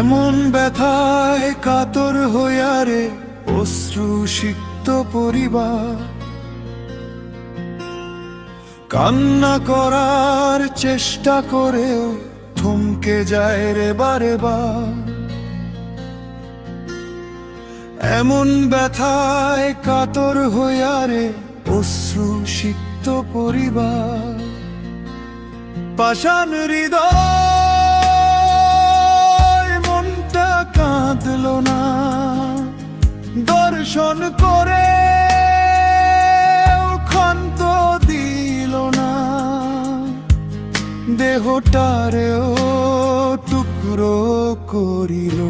এমন ব্যথায় কাতর হইয়া রে অশ্রু সিক্ত পরিবার, কান্না করার চেষ্টা করেও থমকে যায় রে বারে বার। এমন ব্যথায় কাতর হইয়া রে অশ্রু সিক্ত পরিবার, পাষাণ হৃদয় মনটা কাঁদল না, দর্শন করে ক্ষান্ত দিল না, দেহটারেও টুকরো করিল।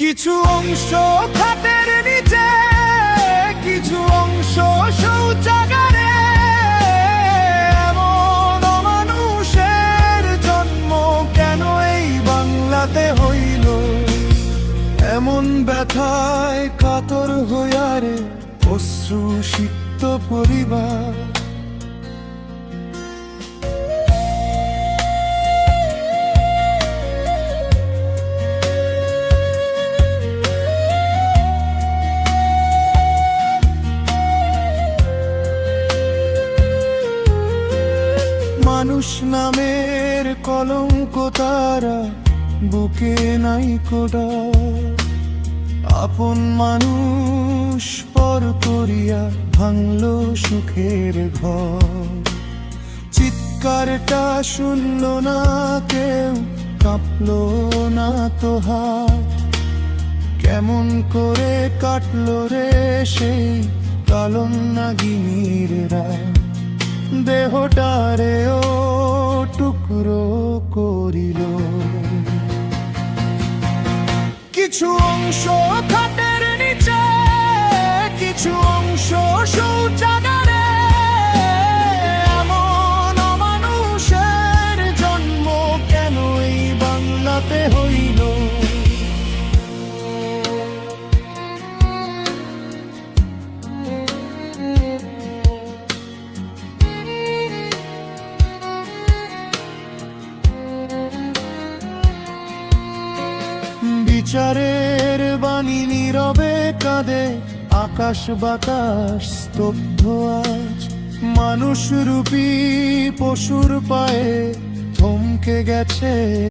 কিছু অংশ খাটের নিচে, কিছু অংশ শৌচাগারে, এমন অমানুষের জন্ম কেন এই বাংলাতে হইল? এমন ব্যথায় কাতর হইয়া রে অশ্রু সিক্ত পরিবার, মানুষ নামের কলঙ্ক তারা বুকে নাই কোডা, আপন মানুষ পর করিয়া ভাঙল সুখের ঘর। চিৎকারটা শুনল না কেউ, কাঁপল না তো হাত, কেমন করে কাটল রে সেই কালন নাগিনীর রাত। দেহটারেও টুকরো করিল। কিছু অংশ খাটের নিচে, কিছু অংশ শৌচাগারে, এমন অমানুষের জন্ম কেন এই বাংলাতে হইল? বিচারের বাণী নীরবে কাঁদে, আকাশ বাতাস স্তব্ধ আজ। মানুষ রূপী পশুর পায়ে থমকে গেছে